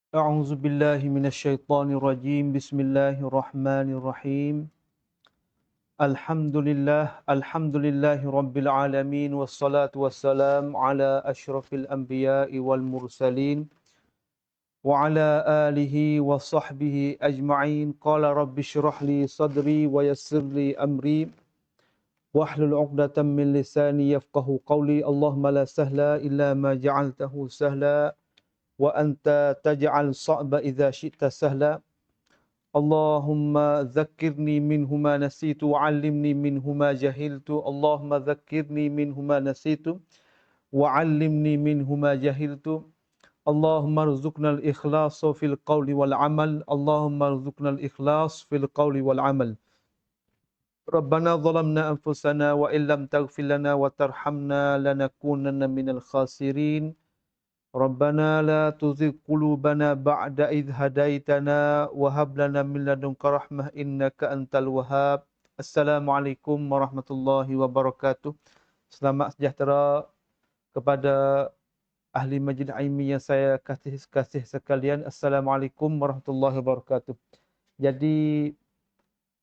أعوذ بالله من الشيطان الرجيم بسم الله الرحمن الرحيم الحمد لله رب العالمين والصلاة والسلام على أشرف الأنبياء والمرسلين وعلى آله وصحبه أجمعين قال رب اشرح لي صدري ويسر لي أمري واحلل عقدة من لساني يفقه قولي اللهم لا سهل إلا ما جعلته سهلا وأنت تجعل الصعب إذا شئت سهلا اللهم ذكرني منه ما نسيت وعلمني منه ما جهلت اللهم ذكرني منه ما نسيت وعلمني منه ما جهلت اللهم ارزقنا الإخلاص في القول والعمل اللهم ارزقنا الإخلاص في القول والعمل ربنا ظلمنا أنفسنا وإن لم تغفر لنا وترحمنا لنكونن من الخاسرين ربنا لا تزغ قلوبنا بعد إذ هديتنا وهب لنا من لدنك رحمة إنك أنت الوهاب. Assalamualaikum warahmatullahi wabarakatuh. Selamat sejahtera kepada ahli majlis ilmi yang saya kasih sekalian. Assalamualaikum warahmatullahi wabarakatuh. Jadi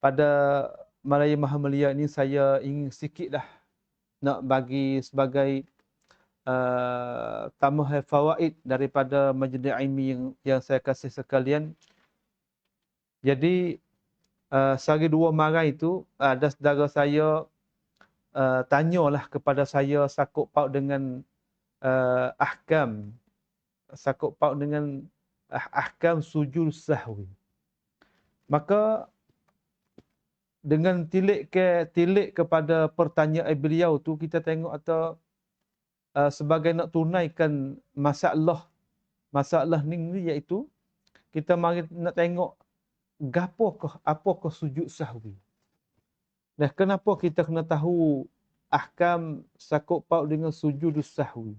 pada malam yang maha mulia ini saya ingin sikitlah nak bagi sebagai tamah fawaid daripada majlis ilmi yang saya kasih sekalian. Jadi sehari dua malam itu ada saudara saya tanyalah kepada saya sakut paut dengan ahkam sakut paut dengan ahkam sujud sahwi. Maka dengan tilik kepada pertanyaan beliau tu kita tengok atau sebagai nak tunaikan masalah ni iaitu kita mari nak tengok apakah sujud sahwi. Dan kenapa kita kena tahu ahkam sakut paut dengan sujud sahwi.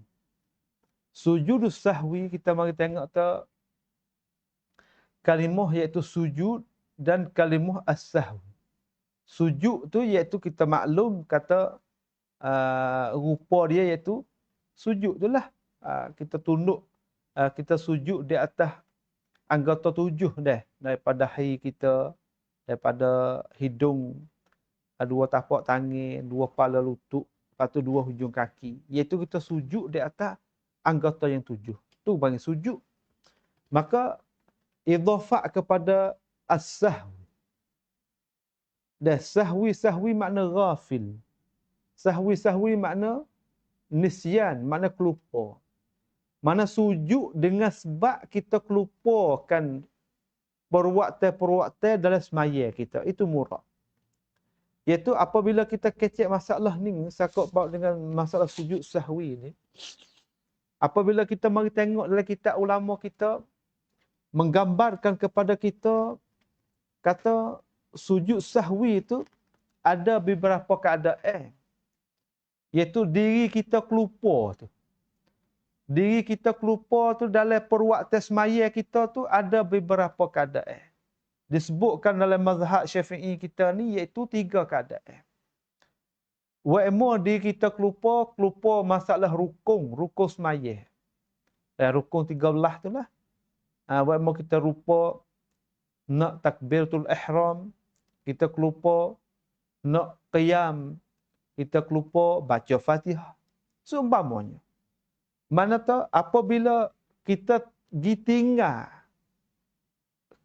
Sujud sahwi kita mari tengok tak kalimah iaitu sujud dan kalimah as-sahwi. Sujud tu iaitu kita maklum kata rupa dia iaitu sujud tu lah. Kita tunduk, kita sujud di atas anggota 7 dah. Daripada dahi kita, daripada hidung, 2 tapak tangan, 2 kepala lutut, lepas tu 2 hujung kaki. Iaitu kita sujud di atas anggota yang 7. Tu panggil sujud. Maka idhafat kepada as-sahwi. Dan sahwi makna ghafil. Sahwi makna nisyan, makna kelupa. Mana sujud dengan sebab kita kelupakan perwaktan dalam semaya kita. Itu murad. Iaitu apabila kita kecek masalah ni, sakut paut dengan masalah sujud sahwi ni. Apabila kita mari tengok dalam kitab ulama kita, menggambarkan kepada kita, kata sujud sahwi itu ada beberapa keadaan. Iaitu diri kita kelupa tu. Diri kita kelupa tu dalam perwaktan semaya kita tu ada beberapa keadaan. Disebutkan dalam mazhab Syafi'i kita ni iaitu 3 keadaan. Wa'ima diri kita kelupa masalah rukun semaya. Rukun 13 tu lah. Wa'ima kita lupa nak takbiratul ihram, kita kelupa nak qiyam, kita kelupa baca Fatihah. Seumpamanya. Mana tahu apabila kita ditinggal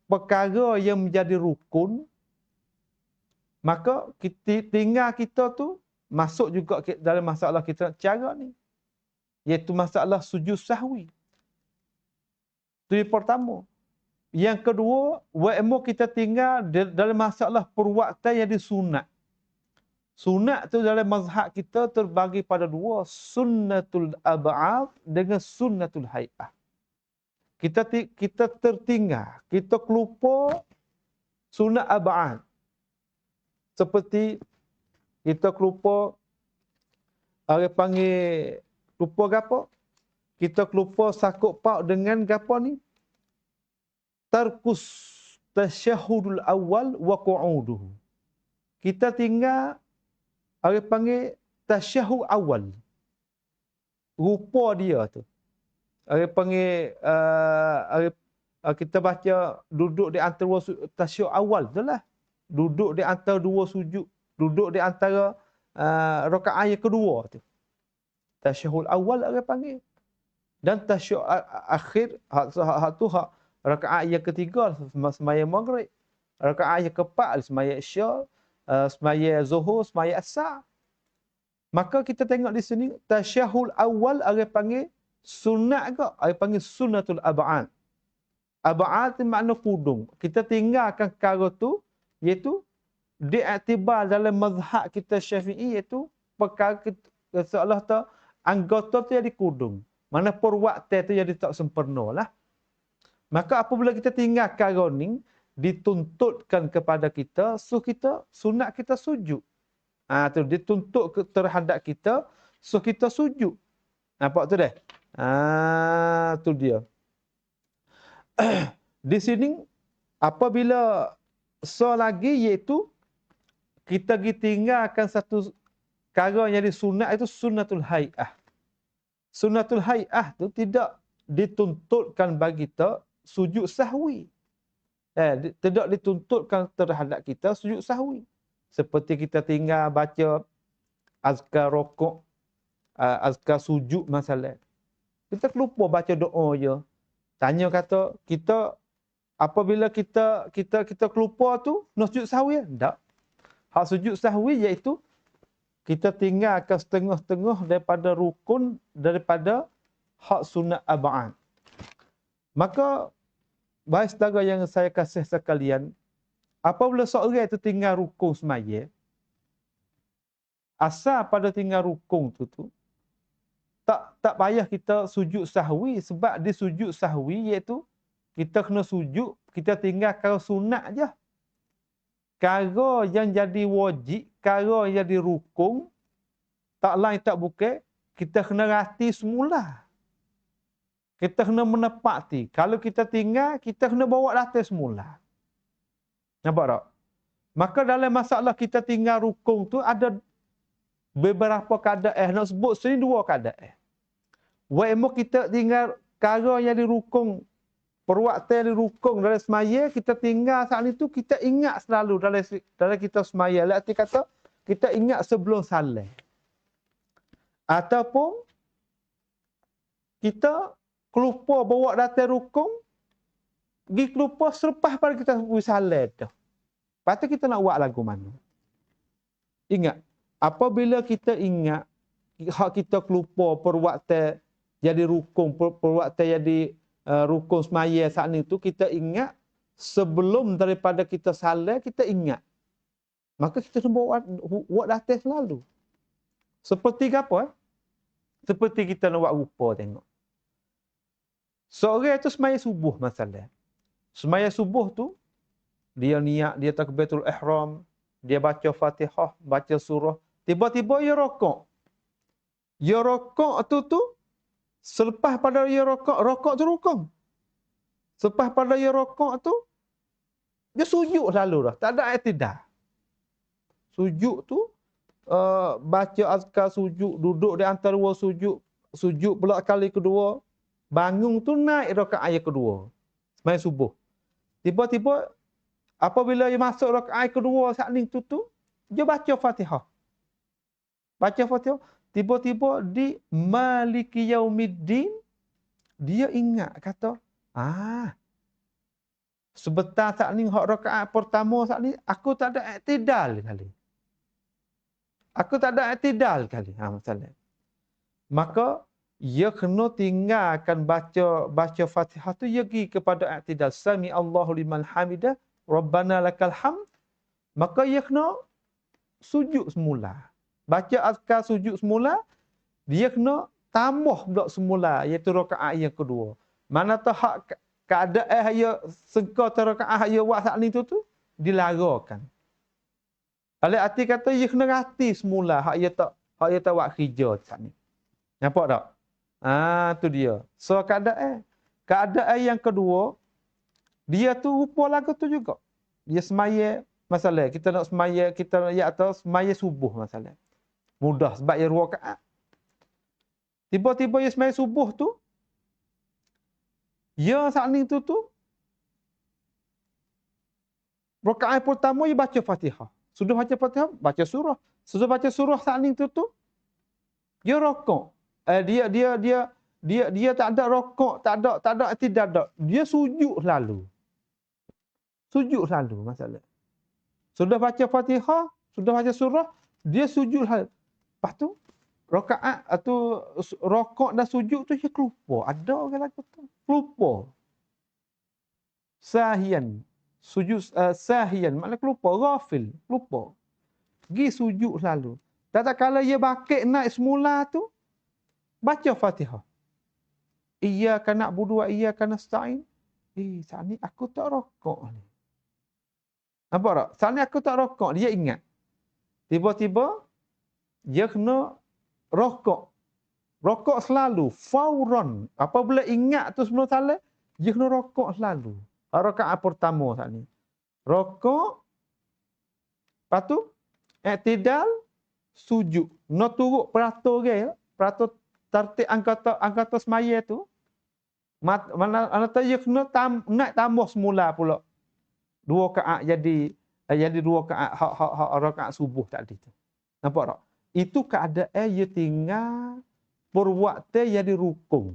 perkara yang menjadi rukun, maka kita tu masuk juga dalam masalah kita cara ni. Iaitu masalah sujud sahwi. Itu yang pertama. Yang kedua, wa'amu kita tinggal dalam masalah perwaktan yang disunat. Sunat tu dalam mazhab kita terbagi pada 2, sunnatul ab'ad dengan sunnatul hay'ah. Kita tertinggal, kita kelupa sunat ab'ad. Seperti kita kelupa, orang panggil lupa gapo? Kita kelupa sakut paut dengan gapo ni? Tarkus tasyahudul awal wa qu'uduhu. Kita tinggal orang panggil tasyahud awal. Rupa dia tu. Orang panggil kita baca duduk di antara tasyahud awal tu lah. Duduk di antara dua sujud. Duduk di antara rakaat yang kedua tu. Tasyahud awal orang panggil. Dan tasyahud akhir, hak rakaat yang ketiga sembahyang maghrib. Rakaat yang keempat sembahyang isya, sembahyang zuhur, sembahyang asar. Maka kita tengok di sini tasyahud awal orang panggil sunat ke? Orang panggil sunnatul ab'ad. Ab'ad itu makna kudung. Kita tinggalkan perkara tu iaitu diiktibar dalam mazhab kita Syafi'i iaitu perkara seolah tu anggota tu jadi kudung. Mana perwaktu tu jadi tak sempurna lah. Maka apabila kita tinggal perkara ni dituntutkan kepada kita, kita sunat kita sujud. Tu dituntut terhadap kita, kita sujud. Nampak tu dah? Tu dia. Di sini apabila lagi iaitu kita tinggalkan satu perkara yang jadi sunat itu sunnatul hai'ah. Sunnatul hai'ah tu tidak dituntutkan bagi kita sujud sahwi. Tidak dituntutkan terhadap kita sujud sahwi. Seperti kita tinggal baca azkar rokok, azkar sujud masalah. Kita lupa baca doa je. Tanya kata kita apabila kita lupa tu nak sujud sahwi tak? Hak sujud sahwi iaitu kita tinggalkan setengah-setengah daripada rukun daripada hak sunat ab'ad. Maka baik saudara yang saya kasih sekalian, apabila seorang itu tinggal rukun semaya, asal pada tinggal rukun tu tak payah kita sujud sahwi, sebab di sujud sahwi iaitu kita kena sujud, kita tinggal kalau sunat je. Perkara yang jadi wajib, perkara yang jadi rukun, tak lain tak bukan, kita kena rati semula. Kita kena menepati. Kalau kita tinggal, kita kena bawa rati semula. Nampak tak? Maka dalam masalah kita tinggal rukun tu ada beberapa keadaan. Nak sebut sini dua keadaan. Wa'emu kita tinggal perkara yang di rukun, perwaktu di rukun dalam semaya, kita tinggal saat itu, kita ingat selalu dalam kita semaya. Arti kata, kita ingat sebelum salat. Ataupun, kita kelupa bawa datang rukun, pergi kelupa selepas pada kita salat tu. Lepas tu kita nak buat lagu mana? Ingat, apabila kita ingat, hak kita kelupa perwaktu jadi rukun, perwaktu jadi rukun semaya saat ni tu, kita ingat sebelum daripada kita salat, kita ingat. Maka kita nak buat datang selalu. Seperti apa? Seperti kita nak buat rupa tengok. Seorang itu semaya subuh masalah. Semaya subuh tu, dia niat, dia takbiratul ihram, dia baca Fatihah, baca surah. Tiba-tiba dia rokok. Dia rokok tu, selepas pada dia rokok tu rukun. Selepas pada dia rokok tu, dia sujud selalu dah. Tak ada i'tidal. Sujud tu, baca azkar sujud, duduk di antara dua sujud, sujud pula kali kedua, bangun tu naik rakaat yang kedua. Sembahyang subuh. Tiba-tiba apabila dia masuk rakaat kedua saat ni tu, dia baca Fatihah. Baca Fatihah, tiba-tiba di Maliki Yaumiddin dia ingat kata, sebentar saat ni hak rakaat pertama saat ni aku tak ada i'tidal kali. Aku tak ada i'tidal kali. Masalah. Maka ia kena tinggalkan baca Fatihah tu, ia pergi kepada i'tidal. Sami Allahu liman hamidah, Rabbana lakal hamd. Maka ia kena sujud semula. Baca azkar sujud semula, dia kena tambah blok semula, iaitu rakaat yang kedua. Mana tahu hak keadaan ia sengkau rakaat ia buat saat ni tu dilarakan. Oleh arti kata ia kena rati semula hak ia tak buat kerja saat ni. Nampak tak? Tu dia. So keadaan yang kedua, dia tu rupa lagu tu juga. Dia semaya masalah. Kita nak semaya, kita nak atau semaya subuh masalah. Mudah sebab dia 2 rakaat. Tiba-tiba dia semaya subuh tu, ya saat ni tu Rakaat pertama dia baca Fatihah. Sudah baca Fatihah, baca surah. Sudah baca surah saat tu dia rokok. Dia tak ada rokok, tak ada tidak. Dia sujud selalu. Sujud selalu masalah. Sudah baca Fatihah, sudah baca surah, dia sujud selalu. Lepas tu rakaat atau rokok dan sujud tu dia kelupa. Ada orang lagu tu. Kelupa. Sahian. Sujud sahian. Maknanya kelupa. Ghafil. Kelupa. Pergi sujud selalu. Tak kala dia bakit naik semula tu, baca Fatihah. Iyyaka na'budu wa iyyaka nasta'in. Saat ni aku tak rokok ni. Nampak tak? Saat ni aku tak rokok. Dia ingat. Tiba-tiba, dia kena rokok. Rokok selalu. Fauran. Apabila ingat tu sebelum salat, dia kena rokok selalu. Rakaat pertama saat ni. Rokok. Lepas tu, i'tidal, sujud. No turut peratur ke? Peratur tertib angkata semaya tu. Mana dia kena naik tambah semula pula. 2 rakaat jadi 2 rakaat rakaat subuh tadi tu. Nampak tak? Itu keadaan dia tinggal perwaktu jadi rukun.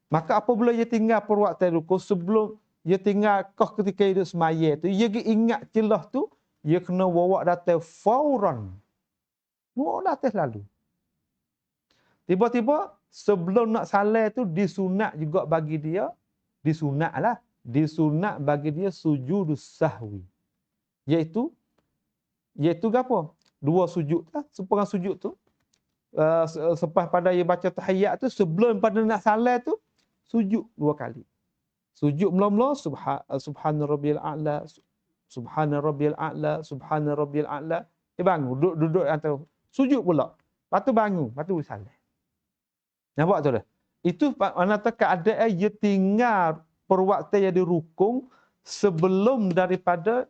Maka apabila dia tinggal perwaktu rukun sebelum dia tinggal ketika hidup semaya tu, dia ingat celah tu, dia kena bawa datang fauran. Bawa datang lalu. Tiba-tiba sebelum nak salat tu disunat juga bagi dia, disunat bagi dia sujud sahwi. Iaitu apa? 2 sujud lah, seperang sujud tu. Selepas pada dia baca tahiyat tu, sebelum pada nak salat tu, sujud 2 kali. Sujud mula-mula subhana rabbiyal a'la, subhana rabbiyal a'la, subhana rabbiyal a'la. Dia bangun, duduk antara sujud pula. Lepas tu bangun, lepas tu salat. Nampak tu dah? Itu mana tak keadaan dia tinggal perwaktu jadi rukun sebelum daripada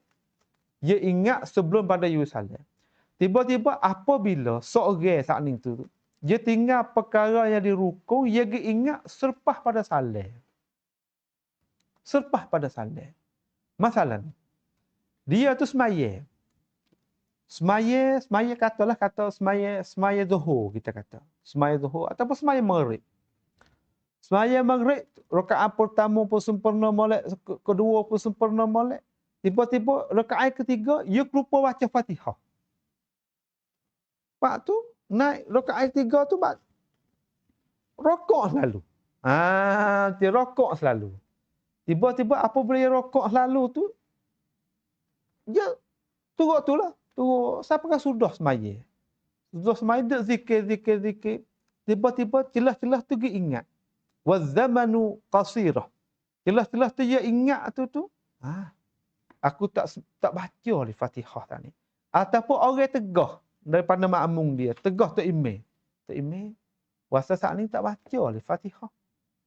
dia ingat sebelum pada dia salat. Tiba-tiba apabila seorang saat ni tu dia tinggal perkara yang dirukun, dia ingat selepas pada salat. Selepas pada salat. Masalah dia tu semaya. Semaya kata semaya zuhur kita kata. Semaya zuhur ataupun semaya maghrib. Semaya maghrib rakaat pertama pun sempurna molek, kedua pun sempurna molek. Tiba-tiba rakaat ketiga dia lupa baca Fatihah. Pak tu naik rakaat ketiga tu rokok selalu. Dia rokok selalu. Tiba-tiba apabila dia rokok selalu tu, dia turut tu lah. Turut. Siapakah sudah semaya? Sudah semaya dia zikir. Tiba-tiba celah-celah tu dia ingat. Wazamanu qasirah. Celah-celah tu dia ingat tu. Aku tak baca di Fatihah tadi. Ataupun orang tegah daripada makmum dia. Tegah tu imam. Tu imam. Wasa saat ni tak baca di Fatihah.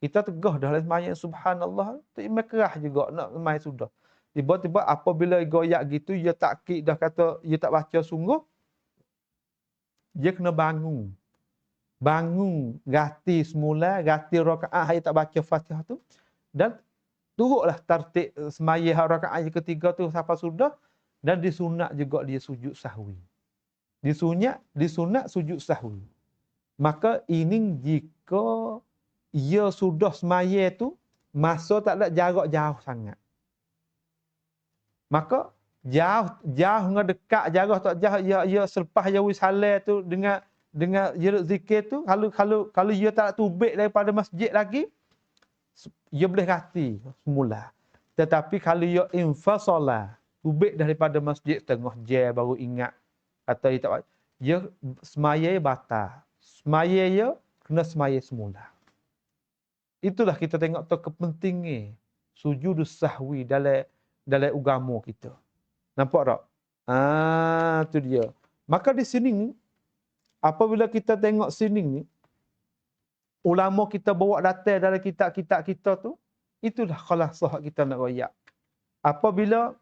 Kita tegah dah sembahyang subhanallah, tu imam kerah juga nak sembahyang sudah. Tiba-tiba apabila goyak gitu, dia takkid dah kata dia tak baca sungguh, dia kena bangun. Bangun, ganti semula, ganti rakaat dia tak baca Fatihah tu dan turutlah tertib sembahyang rakaat yang ketiga tu sampai sudah dan disunat juga dia sujud sahwi. Disunat sujud sahwi. Maka ini jika ia sudah semaya tu, masa tak ada jarak jauh sangat. Maka jauh dengan dekat jarak tak jauh, ia selepas dia salat tu dengan dia zikir tu, kalau ia tak tubik daripada masjid lagi, ia boleh ganti semula. Tetapi kalau ia infasala, tubik daripada masjid tengah jam baru ingat kata dia tak, dia semaya batal. Semaya dia kena semaya semula. Itulah kita tengok tu kepentingan sujud sahwi dalam agama kita. Nampak tak? Tu dia. Maka di sini ni, apabila kita tengok sini ni, ulama kita bawa data dalam kitab-kitab kita tu, itulah khalasah kita nak royak. Apabila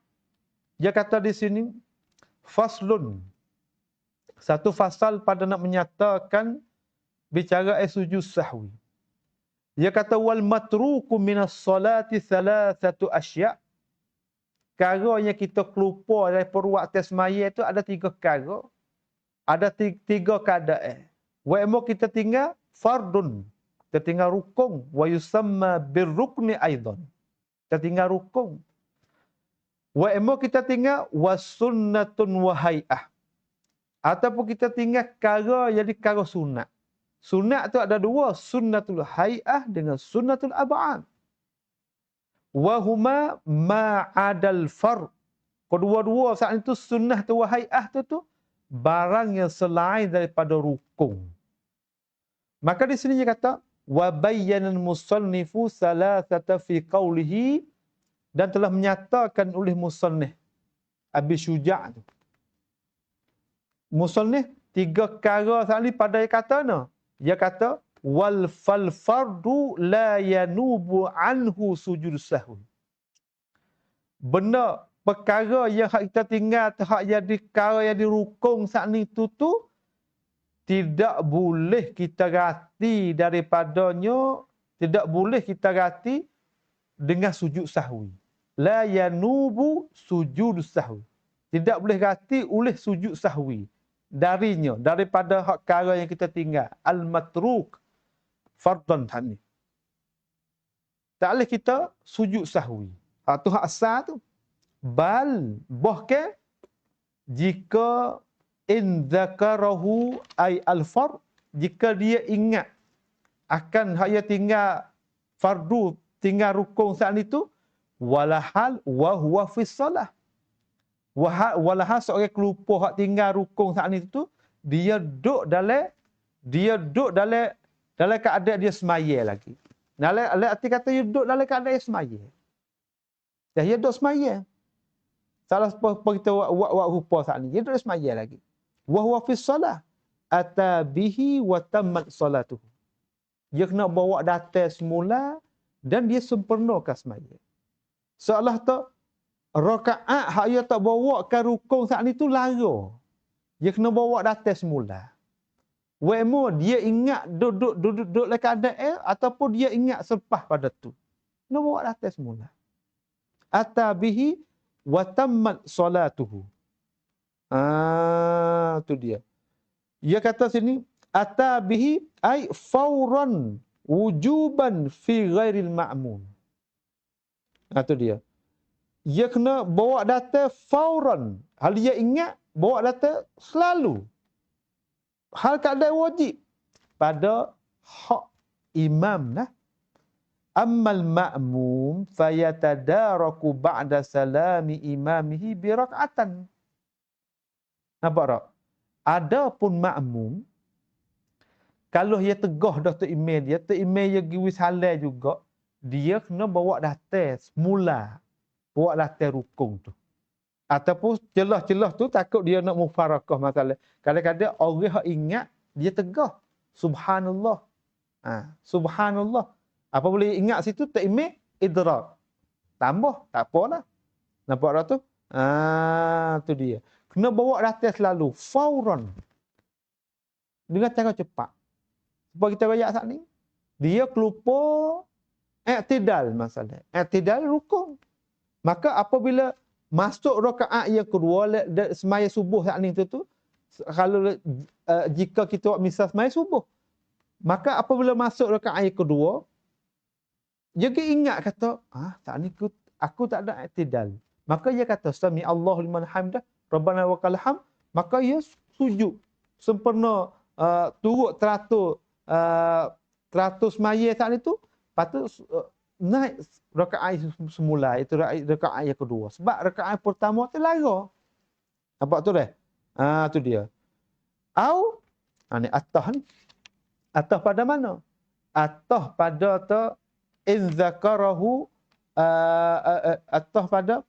dia kata di sini, faslun. Satu fasal pada nak menyatakan bicara sujud sahwi. Dia kata wal matruku minas salati thalathatu asya'. perkara yang kita kelupa daripada waktu semaya tu ada 3 perkara. Ada 3 keadaan. Wa emo kita tinggal fardun. Kita tinggal rukun. Wa yusamma birrukni aidan. Kita tinggal rukun. Wa emo kita tinggal wasunnatun wa hay'ah. Ataupun kita tinggal perkara jadi perkara sunat. Sunat tu ada 2, sunnatul hay'ah dengan sunnatul ab'ad. Wa huma ma'adal fard. Kedua-dua saat itu sunnah tu wa hay'ah tu barang yang selain daripada rukun. Maka di sini dia kata wa bayyana al-musannifu salasata fi qawlihi, dan telah menyatakan oleh musannif Abi Syuja' tu. Musannif 3 perkara saat ni pada dia kata no. Dia kata wal fal fardu la yanubu anhu sujud sahwi. Benda perkara yang kita tinggal hak jadi perkara yang dirukun saat ni tu tidak boleh kita ganti daripadanya, tidak boleh kita ganti dengan sujud sahwi. La yanubu sujud sahwi. Tidak boleh ganti oleh sujud sahwi darinya, daripada hak perkara yang kita tinggal al-matruk fardan tani. Tak boleh kita sujud sahwi. Hak tu hak asal tu. Bal bahkan jika in dzakarahu ay al-fard, jika dia ingat akan hak yang tinggal fardu, tinggal rukun saat itu, walahal wa huwa fi shalah. Walahal seorang kelupa hak tinggal rukun saat itu, dia duduk dalam keadaan dia semaya lagi. Dalam arti kata dia duduk dalam keadaan dia semaya. Dia duduk semaya. Salah apa kita buat rupa saat ni. Dia duduk semaya lagi. Wa huwa fi shalah ata bihi wa tammat salatuhu. Dia kena bawa datang semula dan dia sempurnakan semaya. Seolah tu rakaat hak dia tak bawa ke rukun saat ni tu lara. Dia kena bawa datang semula. Wemo dia ingat duduk dalam keadaan ataupun dia ingat selepas pada tu. Kena bawa datang semula. Ata bihi wa tammat salatuhu. Tu dia. Dia kata sini ata bihi ay fauran wujuban fi ghairil ma'mum. Tu dia. Dia kena bawa data fauran. Hal dia ingat bawa data selalu. Hal keadaan wajib pada hak imam lah. Ammal ma'mum fayatadaraku ba'da salami imamihi bi rak'atan. Nampak tak? Adapun makmum, kalau dia tegah dah tu imam dia pergi wisalah juga, dia kena bawa datang semula. Bawa datang rukun tu. Ataupun celah-celah tu takut dia nak mufarakah masalah. Kadang-kadang orang yang ingat, dia tegah. Subhanallah. Subhanallah. Apa boleh ingat situ, tak imam, idrak. Tambah, tak apalah. Nampak tak tu? Tu dia. Kena bawa datang selalu. Fauran. Dengan cara cepat. Sebab kita rakyat saat ni, dia kelupa i'tidal masalah. I'tidal rukun. Maka apabila masuk rakaat yang kedua semaya subuh saat ni tu, kalau jika kita misal semaya subuh, maka apabila masuk rakaat yang kedua, dia ingat kata, saat ni aku tak ada i'tidal. Maka dia kata sami Allahu liman hamdah, Rabbana wa lakal hamd, maka dia sujud sempurna, turut teratur semaya saat itu, patut naik rakaat semula, itu rakaat yang kedua. Sebab rakaat pertama tu lara. Nampak tu dah? Tu dia. Au ni atah ni. Atah pada mana? Atah pada tu in zakarahu, atah pada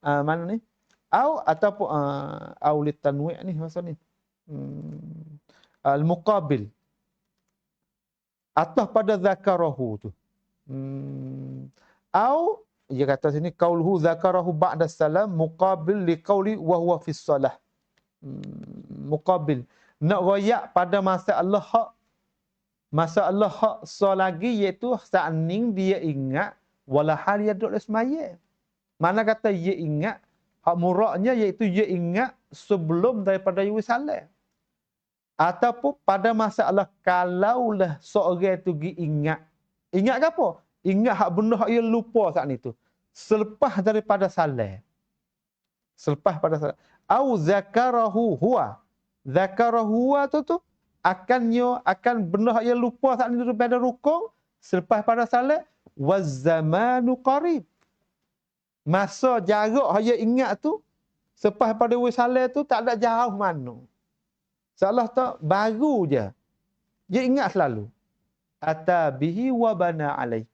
mana ni? Au ataupun au litanwi' ni maksud ni. Al-muqabil. Atah pada zakarahu tu. Au dia kata sini qauluhu zakarahu ba'da salam muqabil liqauli wa huwa fi shalah. Muqabil. Nak royak pada masalah hak lagi iaitu saat ni dia ingat walahal dia duduk semaya. Mana kata ia ingat, hak muraknya iaitu ia ingat sebelum daripada ia salam. Ataupun pada masalah kalaulah seorang tu pergi ingat. Ingat ke apa? Ingat hak benda hak ia lupa saat itu. Selepas daripada salam. Selepas pada salam. Au zakarahu huwa. Zakarahu huwa tu akan benda hak ia lupa saat itu daripada rukun selepas pada salam wazamanu qarib. Masa jarak hak ia ingat tu selepas pada salam tu tak ada jauh mana. Salah tak baru je. Dia ingat selalu. Atabihi wa bana alai.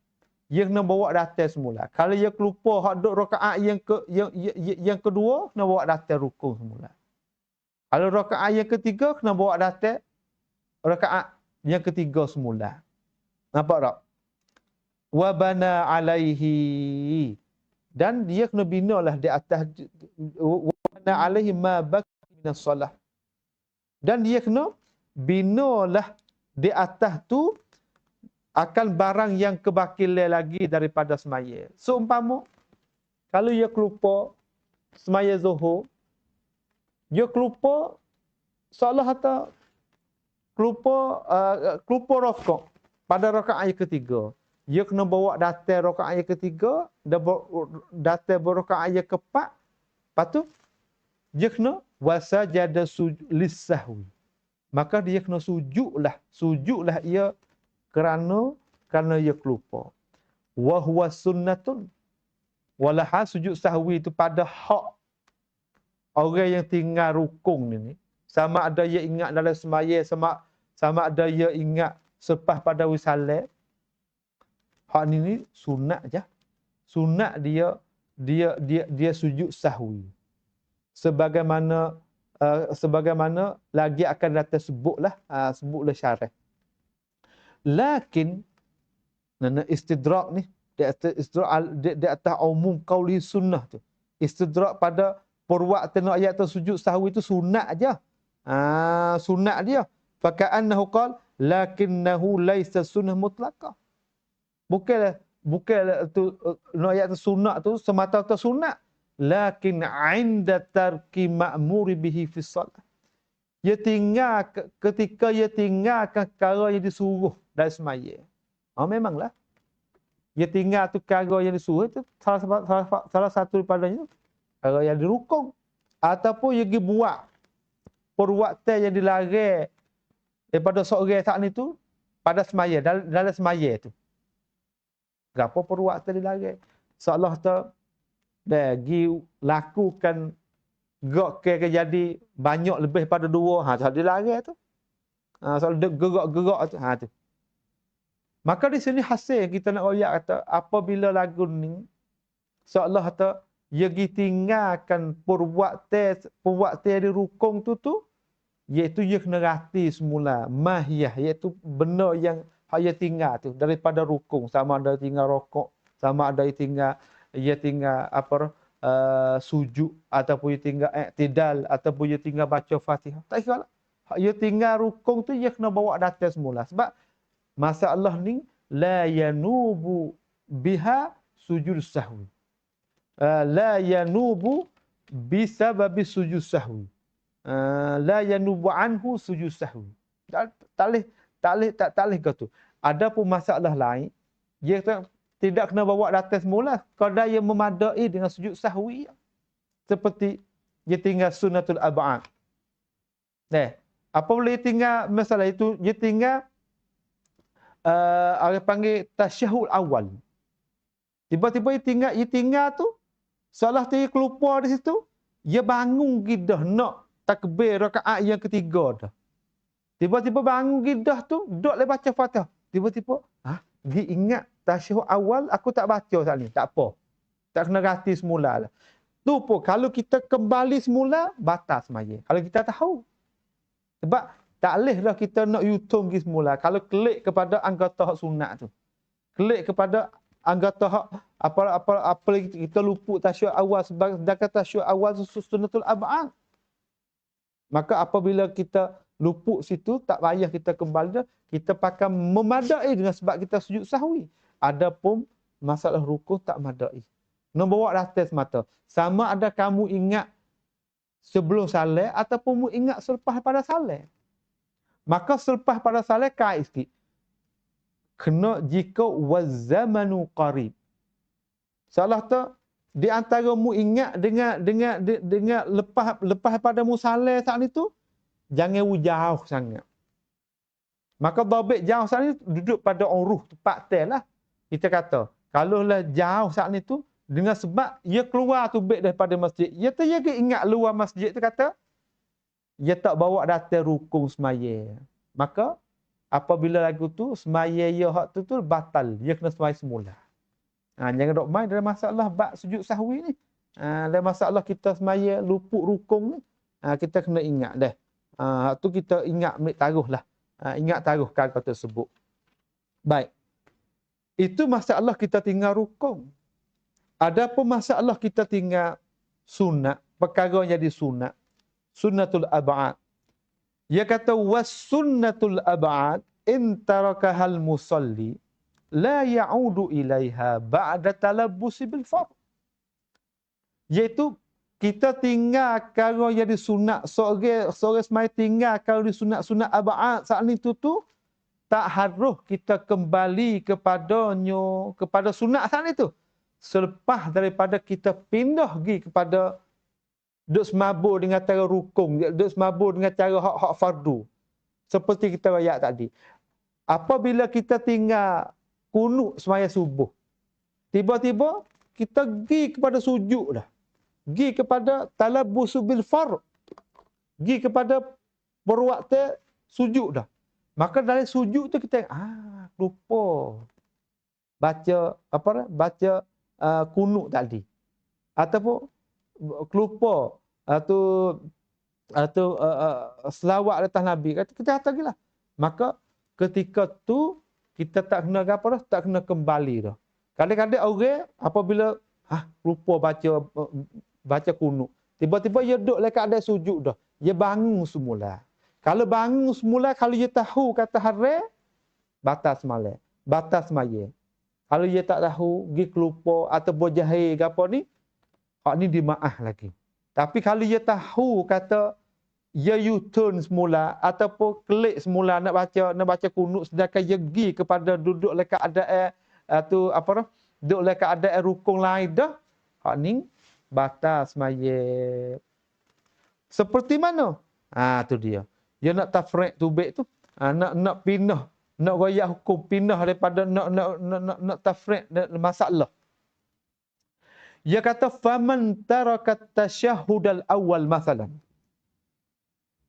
Dia kena bawa datang semula. Kalau dia lupa hak duk rakaat yang kedua, kena bawa datang rukun semula. Kalau rakaat yang ketiga, kena bawa datang rakaat yang ketiga semula. Nampak tak? Wa bana alaihi. Dan dia kena binalah di atas wa bana alaihi ma baqi minas solah. Dan dia kena binalah di atas tu akan barang yang kebakilan lagi daripada semaya. Seumpama, kalau dia kelupa semaya zuhur, dia kelupa seolah kata kelupa rokok pada rakaat yang ketiga. Dia kena bawa datang rakaat yang ketiga, dan datang rakaat yang keempat. Lepas tu, dia kena wasajada lisahwi. Maka dia kena sujudlah. Sujudlah ia kerana ia kelupa. Wa huwa sunnatun. Walaha sujud sahwi itu pada hak orang yang tinggal rukun ni. Sama ada ia ingat dalam semaya, sama ada ia ingat selepas pada wisalat. Hak ni sunat je. Sunat dia sujud sahwi. Sebagaimana lagi akan datang sebutlah syarah. Lakin istidrak ni di atas umum qauli sunnah tu. Istidrak pada perwaktan ayat sujud sahwi itu sunat aja. Sunat dia. Faka'annahu qala lakinnahu laisa sunnah mutlaqah. Bukanlah tu ayat sunat tu semata-mata sunat. Lakin 'inda tarki ma'muri bihi fi shalah. Dia tinggal ketika dia tinggalkan perkara yang disuruh dari semaya. Memanglah. Dia tinggal tu perkara yang disuruh itu salah satu daripadanya perkara yang dirukun. Ataupun dia pergi buat perbuatan yang dilarang daripada seorang saat itu pada semaya, dalam semaya itu. Berapa perbuatan dilarang? Seolah tak pergi lakukan gerak jadi banyak lebih pada dua. Soal dilarang tu. Soal gerak-gerak tu. Tu. Maka di sini hasil kita nak royak kata apabila lagu ni seolah kata dia tinggalkan perbuatan di rukun tu iaitu dia kena rati semula mahiyah iaitu benda yang dia tinggal tu daripada rukun, sama ada tinggal rokok, sama ada dia tinggal sujud ataupun dia tinggal i'tidal ataupun dia tinggal baca Fatihah. Tak kira lah. Dia tinggal rukun tu dia kena bawa datang semula sebab masalah ni la yanubu biha sujud sahwi. La yanubu bisababi sujud sahwi. La yanubu anhu sujud sahwi. Tak leh kau tu. Adapun masalah lain, dia tidak kena bawa datang semula. Kadang ia memadai dengan sujud sahwi. Seperti dia tinggal sunnatul ab'ad. Apabila dia tinggal masalah itu, dia tinggal orang panggil tasyahud awal. Tiba-tiba dia tinggal tu, seolah dia kelupa di situ, dia bangun gidah nak takbir rakaat yang ketiga dah. Tiba-tiba bangun gidah tu, duduk le baca Fatihah. Tiba-tiba, dia ingat tasyahud awal aku tak baca saat ni. Tak apa. Tak kena ganti semula lah. Tu pun, kalau kita kembali semula, batas semaya. Kalau kita tahu. Sebab tak bolehlah kita nak U-turn pergi semula. Kalau klik kepada anggota hak sunat tu. Klik kepada anggota hak apa kita luput tasyahud awal sedangkan tasyahud awal sunnatul ab'ad. Maka apabila kita luput situ, tak payah kita kembali dah. Kita pakai memadai dengan sebab kita sujud sahwi. Adapun masalah rukun tak madai. Nak bawa data semata. Sama ada kamu ingat sebelum salat ataupun mu ingat selepas pada salat. Maka selepas pada salat kait sikit. Kena jika wazamanu qarib. Salah tu di antara mu ingat dengan lepas pada mu salat saat itu jangan jauh sangat. Maka dhabit jauh saat ni duduk pada uruh tempat tel lah. Kita kata, kalau lah jauh saat ni tu dengan sebab ia keluar tu baik daripada masjid. Ia tu ia ingat luar masjid tu kata ia tak bawa datang rukun semaya. Maka apabila lagu tu semaya ia hak tu batal. Ia kena semaya semula. Jangan dok main dalam masalah bab sujud sahwi ni. Dalam masalah kita semaya luput rukun ni. Kita kena ingat dah. Tu kita ingat ambil taruh lah. Ingat taruh kata tersebut. Baik. Itu masalah kita tinggal rukun. Adapun masalah kita tinggal sunat, perkara yang jadi sunat, sunnatul ab'ad. Dia kata was sunnatul ab'ad in tarakahal musalli la ya'udu ilaiha ba'da talabbusi bil fard. Iaitu kita tinggal perkara yang jadi sunat, seorang semai tinggal kalau di sunat-sunat ab'ad saat ni tu tak harus kita kembali kepada sunat saat itu. Selepas daripada kita pindah pergi kepada duk semabur dengan cara rukun, duk semabur dengan cara hak fardu. Seperti kita ayat tadi. Apabila kita tinggal kunut semaya subuh, tiba-tiba kita pergi kepada sujud dah. Pergi kepada talabbus bil fard. Pergi kepada perwaktu sujud dah. Maka dari sujud tu kita lupa baca kunut tadi. Ataupun lupa atau selawat atas Nabi. Kita kata gila. Maka ketika tu kita tak kena apa dah, tak kena kembali dah. Kadang-kadang orang apabila lupa baca kunut. Tiba-tiba dia duduk dekat ada sujud dah. Dia bangun semula. Kalau bangun semula, kalau dia tahu kata hari, batas malam. Batas maya. Kalau dia tak tahu, pergi kelupa atau berjahil ke apa ni, hak ni dimaaf lagi. Tapi kalau dia tahu kata, dia U-turn semula ataupun klik semula nak baca kunut sedangkan dia pergi kepada duduk dekat ada duduk dekat ada rukun lain dah, hak ni batas maya. Seperti mana? Tu dia. Dia nak tafriq tubik tu, nak pindah, nak royak hukum, pindah daripada nak tafriq masalah. Dia kata faman tarakat tasyahhudal awal masalan.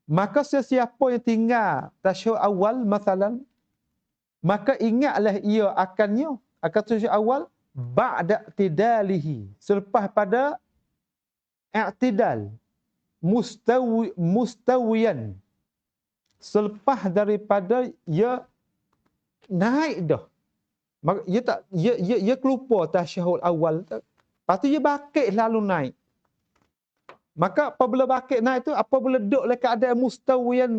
Maka sesiapa yang tinggal tasyahud awal masalan, maka ingatlah ia akan tasyahud awal ba'da i'tidalihi, selepas pada i'tidal, mustawiyan, selepas daripada ia naik dah. Maka ia kelupa tasyahud awal. Lepas tu dia bakit lalu naik. Maka apabila bakit naik tu, apabila duduk dalam keadaan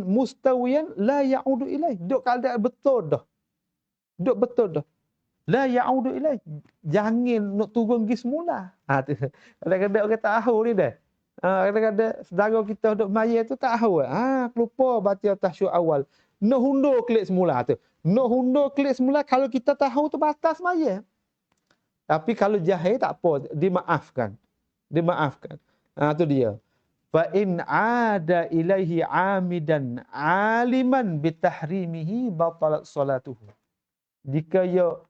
mustawiyan la ya'udu ilaih. Duduk keadaan betul dah. Duduk betul dah. La ya'udu ilaih. Jangan nak turun pergi semula. Kadang-kadang orang tahu ni dah. Kadang-kadang saudara kita duduk maya tu tahu. Lupa baca tasyahud awal. Nak hundur klik semula tu. Nak hundur klik semula kalau kita tahu tu batas maya. Tapi kalau jahil tak apa, dimaafkan. Dimaafkan. Tu dia. Fa in ada ilaihi amidan aliman bitahrimihi batalat salatuhu. Jika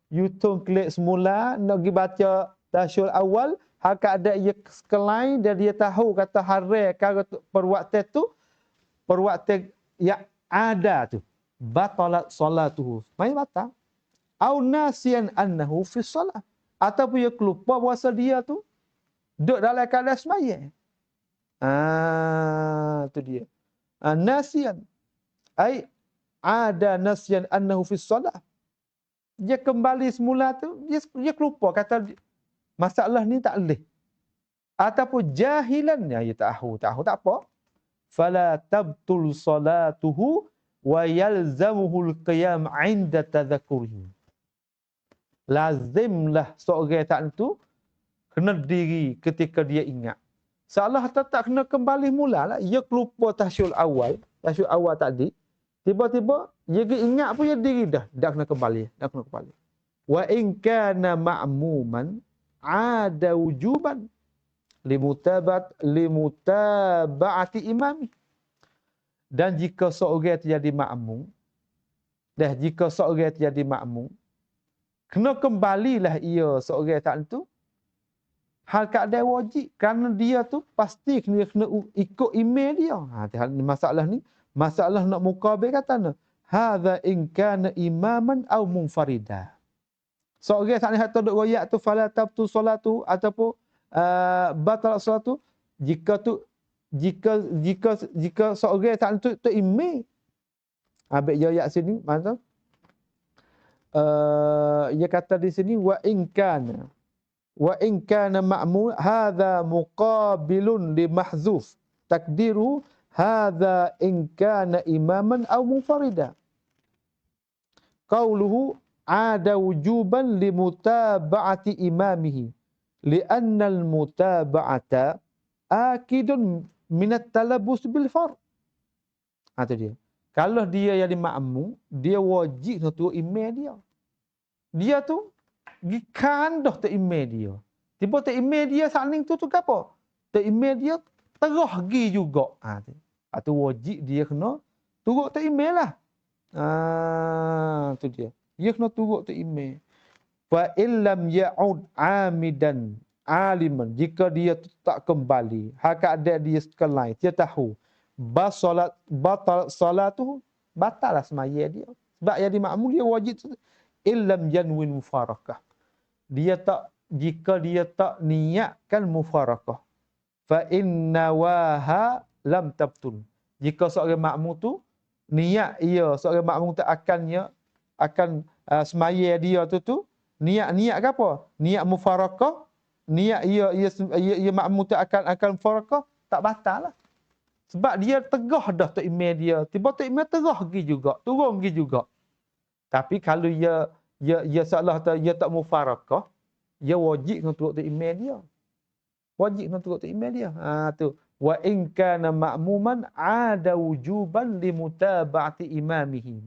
you-turn klik semula nak pergi baca tasyahud awal, hak ada ia sekelain dan dia tahu kata hari perwaktu yang ada tu batalat salatuhu. Mai batal. Au nasiyan annahu fi salat. Ataupun dia kelupa puasa dia tu duduk dalam keadaan sembahyang. Tu dia. Nasiyan. Ai ada nasiyan annahu fi salat. Dia kembali semula tu, dia kelupa kata masalah ni tak boleh. Ataupun jahilan, dia tahu tak apa. Fala tabtul salatuhu wa yalzamuhu al-qiyam 'inda tadhakkurihi. Lazimlah seorang tak itu kena diri ketika dia ingat. Seolah tak kena kembali mula lah. Ia kelupa tasyul awal tadi. Tiba-tiba dia ingat pun dia diri dah. Dah kena kembali. Wa in kana ma'muman ada wujuban limutaba'ati imami. Dan jika seorang terjadi makmum, kena kembalilah ia seorang tak itu hal keadaan wajib, kerana dia tu pasti kena ikut email dia. Masalah nak mukabil kata ni hadza in kana imaman aw munfarida. Seorang tak ni hak duk royak tu fala tabtu solatu ataupun batal solatu jika seorang tak tu email. Habis dia ayat sini mana ia kata di sini wa in kana ma'mul hadza muqabilun li mahzuf takdiru hadza in kana imaman aw munfarida. Qauluhu ada wujuban li mutaba'ati imamihi li'anna al-mutaba'ata akidun min at-talabus bil fard. Itu dia. Kalau dia jadi makmum, dia wajib untuk imam dia. Dia tu gikandah tu imam dia. Tiba tu imam dia saling tu apa? Tu imam dia terah gi juga. Tu wajib dia kena turut tu imam lah. Tu dia. Dia kena turut tu imam. Fa illam ya'ud amidan aliman, jika dia tak kembali, hak ada dia sekali, dia tahu batal salatu, batal lah semaya dia. Sebab jadi makmum dia wajib illam yanwin mufarakah. Jika dia tak niatkan mufarakah, fa inna waha lam tabtul. Jika seorang makmum tu niat seorang makmum tu akan semaya dia tu niat ke apa? Niat mufarakah, niat ia makmum tu akan mufarakah, tak batal lah. Sebab dia tegah dah tu imam dia. Tiba tu imam tegah pergi juga, turun pergi juga. Tapi kalau ia salah dia tak mufarakah, dia wajib kena turut tu imam dia. Tu. Wa in kana ma'muman ada wujuban li mutaba'ati imamihi.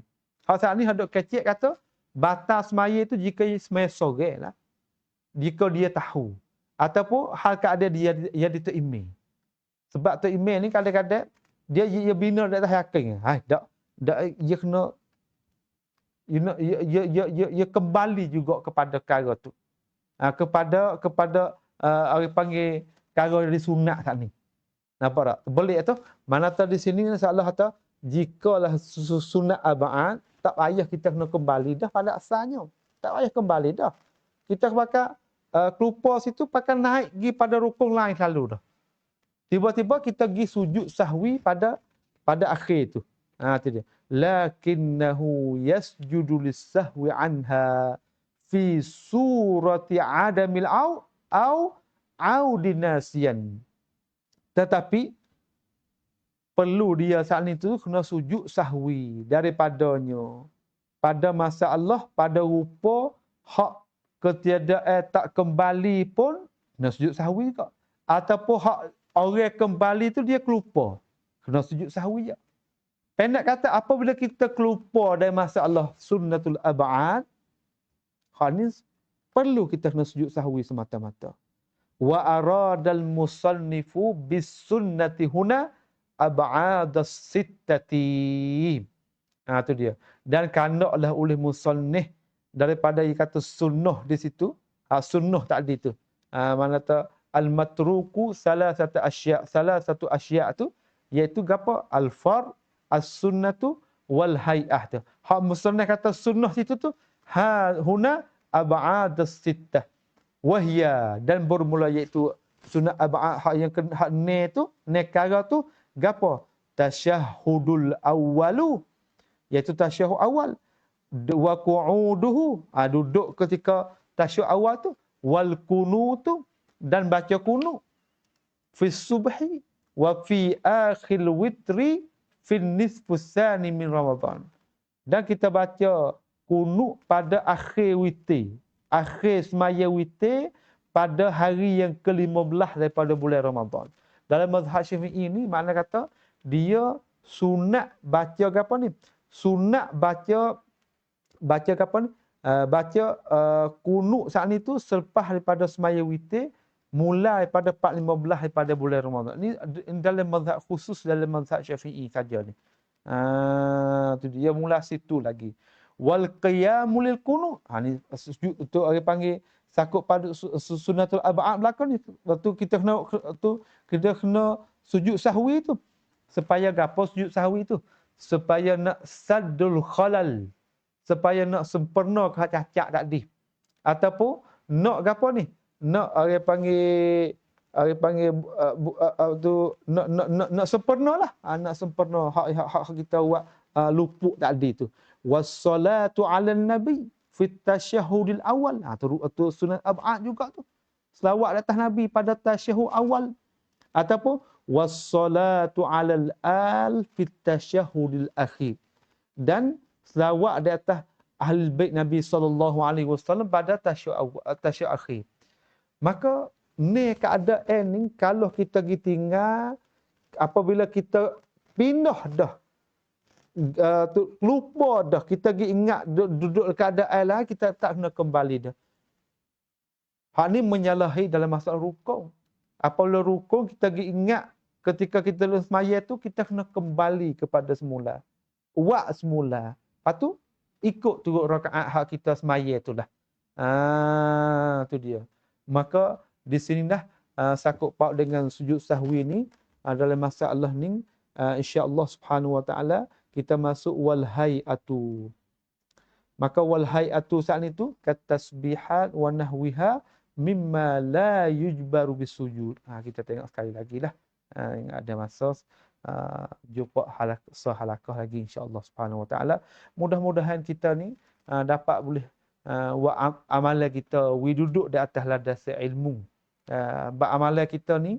Hal ni hadap kecil kata batal semaya tu jika semaya sore lah. Jika dia tahu ataupun hal keadaan dia tu imam. Sebab tu imam ni kadang-kadang dia bina di atas yakin. Tak dia kena ia kembali juga kepada perkara tu. Kepada orang panggil perkara dari sunat kat ni. Nampak tak? Boleh tu. Mana tahu di sini salah kata jikalah sunat abad tak payah kita kena kembali dah pada asalnya. Tak payah kembali dah. Kita pakai kelupa situ pakai naik pergi pada rukun lain selalu dah. Tiba-tiba kita pergi sujud sahwi pada akhir tu. Itu dia. Lakinnahu yasjudu lis-sahwi anha fi surati adamil audinasian. Tetapi perlu dia saat itu kena sujud sahwi daripadanya. Pada masa Allah, pada rupa hak ketiadaan tak kembali pun kena sujud sahwi ke. Ataupun hak orang kembali tu dia kelupa. Kena sujud sahwi je. Pendek kata apabila kita kelupa dari masa Allah sunnatul ab'ad, hak ni perlu kita kena sujud sahwi semata-mata. Wa aradal musannifu bis sunnati huna ab'adas sittati. Tu dia. Dan kandaklah oleh musannif daripada dia kata sunnah di situ. Sunnah tadi tu. Mana tu al-matruku salah satu asya' tu iaitu apa? Al-far, as-sunnatu wal hay'ah tu. Hak musannif kata sunnah situ tu huna ab'adas sittah. Wahya dan bermula iaitu sunat ab'ad hak yang hak ne tu nekara tu gapo? Tasyahudul awwalu, iaitu tasyahud awal. Wa qu'uduhu, duduk ketika tasyahud awal tu. Wal kunutu, dan baca kunut. Fi subhi wa fi akhil witri fi nisfus tsani min Ramadan. Dan kita baca kunut pada akhir witir. Akhir semaya witir pada hari yang ke-15 daripada bulan Ramadan. Dalam mazhab Syafi'i ni makna kata dia sunat baca apa ni? Sunat baca apa ni? Baca kunut saat ni tu selepas daripada semaya witir mulai pada 4.15 daripada bulan Ramadan. Ini dalam mazhab khusus dalam mazhab Syafi'i saja ni. Tu dia mula situ lagi. Wal qiyamul kunut. Ni sujud tu orang panggil sakut pada sunnatul ab'ad belakang ni. Waktu kita kena sujud sahwi tu. Supaya gapo sujud sahwi tu? Supaya nak saddul khalal. Supaya nak sempurna ke cacat tadi. Ataupun nak gapo ni? Nak orang panggil tu nak sempurnalah. Nak sempurna hak kita buat luput tadi tu. Wassalatu 'alan nabi fit tasyahhudil awal. Tu sunat ab'ad juga tu. Selawat atas nabi pada tasyahud awal. Ataupun wassalatu 'alal al fit tasyahhudil akhir. Dan selawat di atas ahli bait Nabi SAW pada tasyahud akhir. Maka ni keadaan ni kalau kita pergi tinggal apabila kita pindah dah lupa dah kita pergi ingat duduk keadaan lah kita tak kena kembali dah. Hak ni menyalahi dalam masalah rukun. Apabila rukun kita pergi ingat ketika kita lulus semaya tu kita kena kembali kepada semula. Buat semula. Lepas tu ikut turut rakaat hak kita semaya tu lah. Tu dia. Maka di sini dah sakut paut dengan sujud sahwi ni dalam masalah ni insya-Allah Subhanahu wa taala kita masuk wal hayatu. Maka wal hayatu saat itu kat tasbihat wa nahwiha mimma la yujbaru bisujud. Kita tengok sekali lagi lah. Ada masa jumpa halakah lagi insya-Allah Subhanahu wa taala. Mudah-mudahan kita ni dapat boleh amalan kita duduk di atas landasan ilmu. Amalan kita ni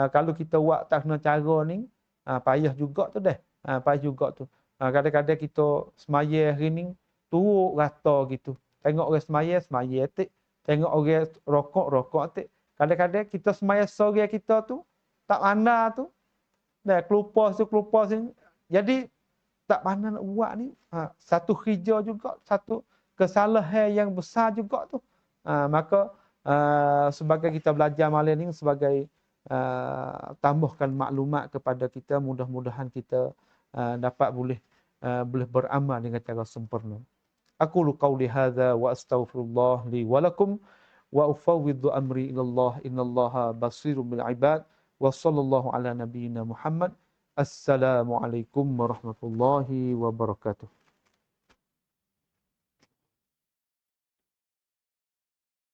kalau kita buat tak kena cara ni payah juga tu dah. Payah juga tu. Kadang-kadang kita semaya hari ni turut rata gitu. Tengok orang semaya atik. Tengok orang rokok atik. Kadang-kadang kita semaya sore kita tu tak pandai tu. Dah kelupa sini. Jadi tak pandai nak buat ni. Satu hijau juga, satu kesalahan yang besar juga tu. Maka sebagai kita belajar malam ni sebagai tambahkan maklumat kepada kita, mudah-mudahan kita dapat boleh beramal dengan cara sempurna. Aqulu qauli hadza wa astaghfirullah li wa lakum wa ufawwidhu amri ila Allah innallaha basirun bil ibad wa sallallahu ala nabiyyina Muhammad. Assalamualaikum warahmatullahi wabarakatuh.